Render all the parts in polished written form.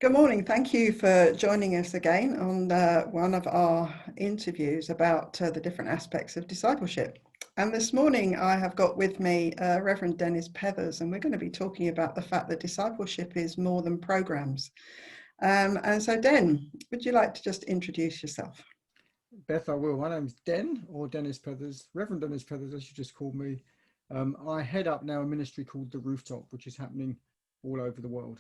Good morning. Thank you for joining us again on one of our interviews about the different aspects of discipleship. And this morning I have got with me Rev Dennis Pethers, and we're going to be talking about the fact that discipleship is more than programs. And so, Den, would you like to just introduce yourself? Beth, I will. My name's Den, or Dennis Pethers, Reverend Dennis Pethers, as you just called me. I head up now a ministry called The Rooftop, which is happening all over the world.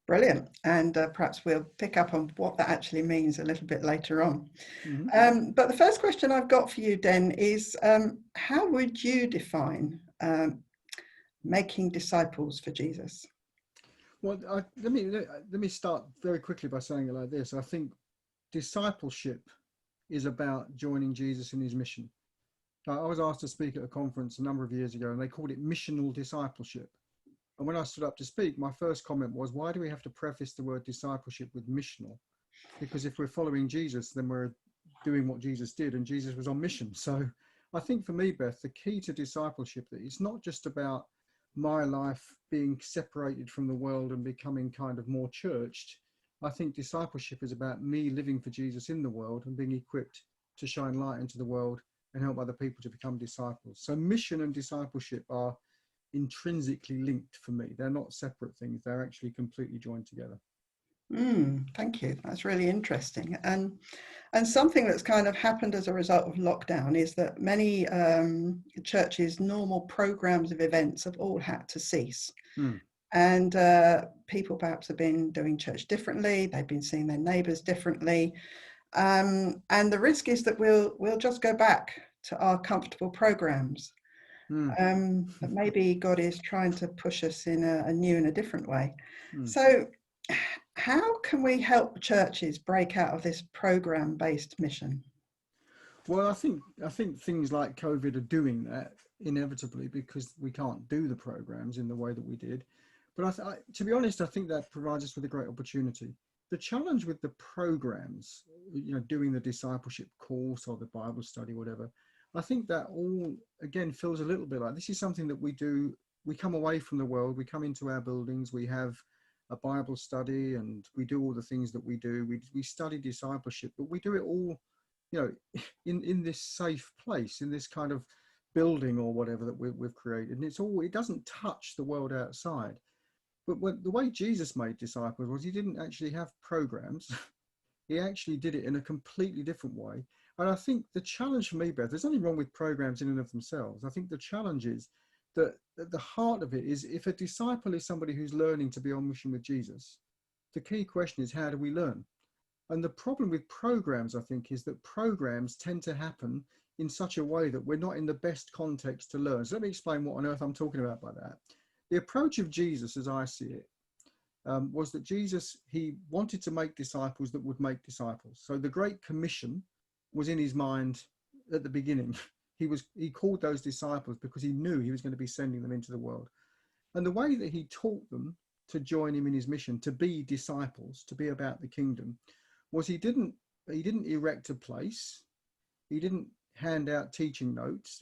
Brilliant. And perhaps we'll pick up on what that actually means a little bit later on. But the first question I've got for you, Den, is how would you define making disciples for Jesus? Well, let me start very quickly by saying it like this. I think discipleship is about joining Jesus in his mission. I was asked to speak at a conference a number of years ago, and they called it missional discipleship. And when I stood up to speak, my first comment was, why do we have to preface the word discipleship with missional? Because if we're following Jesus, then we're doing what Jesus did, and Jesus was on mission. So I think for me, Beth, the key to discipleship, that it's not just about my life being separated from the world and becoming kind of more churched. I think discipleship is about me living for Jesus in the world and being equipped to shine light into the world and help other people to become disciples. So mission and discipleship are intrinsically linked for me. They're not separate things. They're actually completely joined together. Thank you. That's really interesting. And something that's kind of happened as a result of lockdown is that many churches' normal programs of events have all had to cease. And people perhaps have been doing church differently. They've been seeing their neighbours differently. And the risk is that we'll just go back to our comfortable programs. But maybe God is trying to push us in a new and a different way. So how can we help churches break out of this program-based mission? Well, I think things like COVID are doing that inevitably, because we can't do the programs in the way that we did. But to be honest, I think that provides us with a great opportunity. The challenge with the programs, doing the discipleship course or the Bible study, whatever, I think that all, again, feels a little bit like this is something that we do. We come away from the world, we come into our buildings, we have a Bible study, and we do all the things that we do. We study discipleship, but we do it all, in this safe place, in this kind of building or whatever that we've created. And it doesn't touch the world outside. But the way Jesus made disciples was he didn't actually have programs. He actually did it in a completely different way. And I think the challenge for me, Beth, there's nothing wrong with programs in and of themselves. I think the challenge is that at the heart of it is, if a disciple is somebody who's learning to be on mission with Jesus, the key question is, how do we learn? And the problem with programs, I think, is that programs tend to happen in such a way that we're not in the best context to learn. So let me explain what on earth I'm talking about by that. The approach of Jesus, as I see it, was that Jesus, he wanted to make disciples that would make disciples. So the Great Commission was in his mind at the beginning. He called those disciples because he knew he was going to be sending them into the world. And the way that he taught them to join him in his mission, to be disciples, to be about the kingdom, was he didn't erect a place. He didn't hand out teaching notes.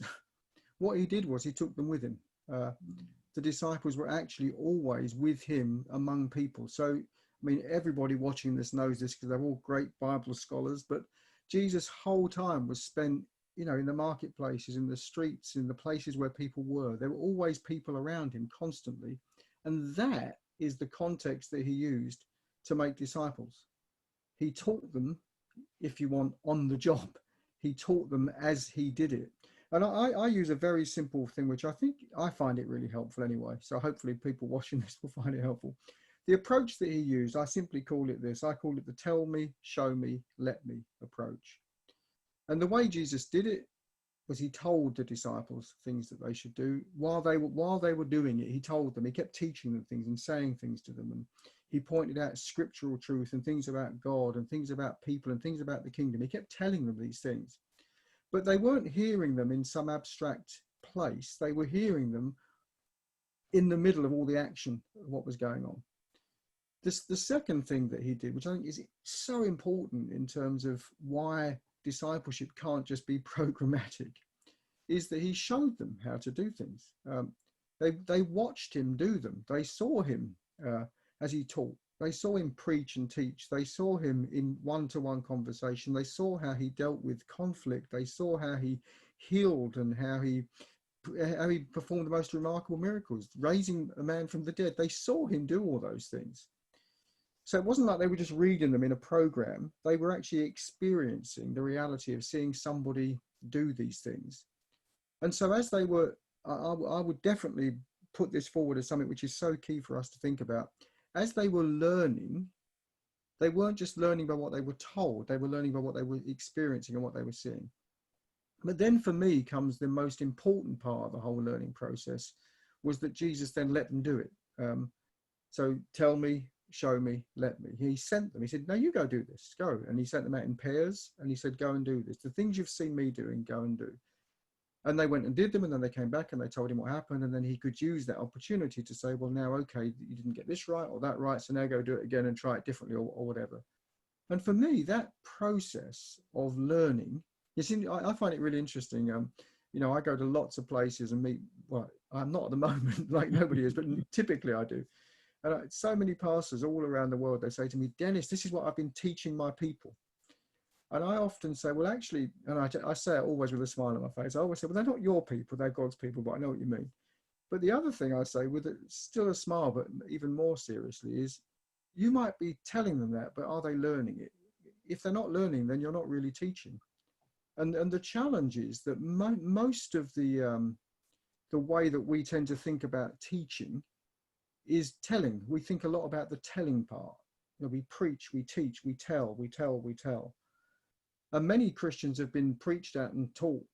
What he did was he took them with him. The disciples were actually always with him among people. So, I mean, everybody watching this knows this because they're all great Bible scholars, but Jesus' whole time was spent, in the marketplaces, in the streets, in the places where people were. There were always people around him constantly. And that is the context that he used to make disciples. He taught them, if you want, on the job. He taught them as he did it. And I use a very simple thing, which I find it really helpful anyway. So hopefully people watching this will find it helpful. The approach that he used, I simply call it this. I call it the tell me, show me, let me approach. And the way Jesus did it was he told the disciples things that they should do. While they were doing it, he told them, he kept teaching them things and saying things to them. And he pointed out scriptural truth and things about God and things about people and things about the kingdom. He kept telling them these things. But they weren't hearing them in some abstract place. They were hearing them in the middle of all the action of what was going on. The second thing that he did, which I think is so important in terms of why discipleship can't just be programmatic, is that he showed them how to do things. They watched him do them. They saw him as he taught. They saw him preach and teach. They saw him in one-to-one conversation. They saw how he dealt with conflict. They saw how he healed and how he performed the most remarkable miracles, raising a man from the dead. They saw him do all those things. So it wasn't like they were just reading them in a program. They were actually experiencing the reality of seeing somebody do these things. And so as they were, I would definitely put this forward as something which is so key for us to think about. As they were learning, they weren't just learning by what they were told, they were learning by what they were experiencing and what they were seeing. But then for me comes the most important part of the whole learning process, was that Jesus then let them do it. So tell me, show me, let me. He sent them. He said, no, you go do this, go. And he sent them out in pairs and he said, go and do this. The things you've seen me doing, go and do. And they went and did them, and then they came back and they told him what happened. And then he could use that opportunity to say, well, now, okay, you didn't get this right or that right, so now go do it again and try it differently or whatever. And for me, that process of learning, you see, I find it really interesting. You know, I go to lots of places and meet, well, I'm not at the moment, like nobody is, but typically I do. And so many pastors all around the world, they say to me, Dennis, this is what I've been teaching my people. And I often say, well, actually, and I say it always with a smile on my face. I always say, well, they're not your people, they're God's people, but I know what you mean. But the other thing I say, with still a smile, but even more seriously, is you might be telling them that, but are they learning it? If they're not learning, then you're not really teaching. And the challenge is that most of the way that we tend to think about teaching is telling. We think a lot about the telling part. You know, we preach, we teach, we tell, we tell, we tell. And many Christians have been preached at and taught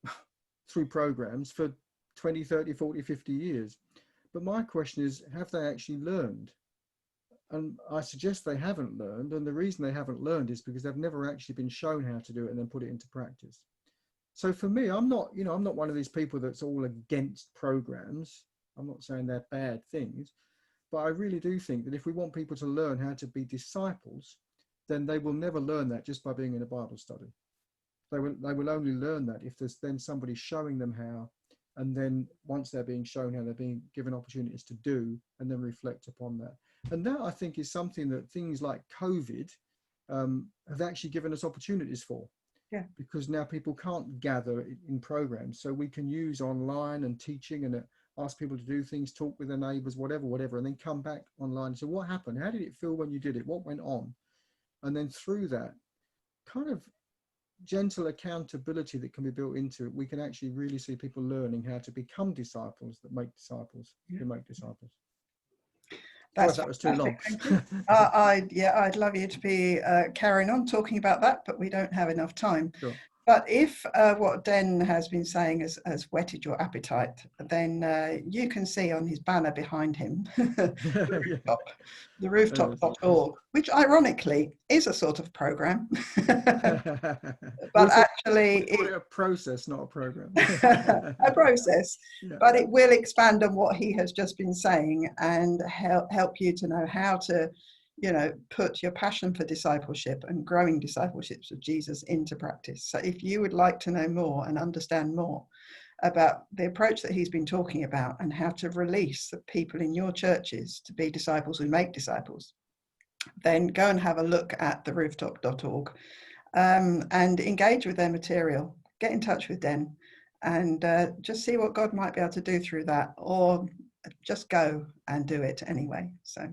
through programs for 20, 30, 40, 50 years. But my question is, have they actually learned? And I suggest they haven't learned. And the reason they haven't learned is because they've never actually been shown how to do it and then put it into practice. So for me, I'm not one of these people that's all against programs. I'm not saying they're bad things, but I really do think that if we want people to learn how to be disciples, then they will never learn that just by being in a Bible study. They will only learn that if there's then somebody showing them how, and then once they're being shown how, they're being given opportunities to do and then reflect upon that. And that, I think, is something that things like COVID have actually given us opportunities for. Yeah. Because now people can't gather in programs, so we can use online and teaching and ask people to do things, talk with their neighbors, whatever, and then come back online and say, what happened? How did it feel when you did it? What went on? And then through that kind of gentle accountability that can be built into it, we can actually really see people learning how to become disciples that make disciples who make disciples. Sorry if that was too long. I'd love you to be carrying on talking about that, but we don't have enough time. Sure. But if what Den has been saying has whetted your appetite, then you can see on his banner behind him, the rooftop.org, which ironically is a sort of program. But actually, it's a process, not a program. A process, yeah. But it will expand on what he has just been saying and help you to know how to, put your passion for discipleship and growing discipleships of Jesus into practice. So if you would like to know more and understand more about the approach that he's been talking about and how to release the people in your churches to be disciples who make disciples, then go and have a look at the rooftop.org and engage with their material. Get in touch with Den and just see what God might be able to do through that, or just go and do it anyway. So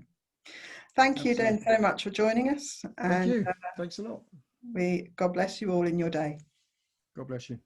thank you, Den, so much for joining us. Thank you. Thanks a lot. God bless you all in your day. God bless you.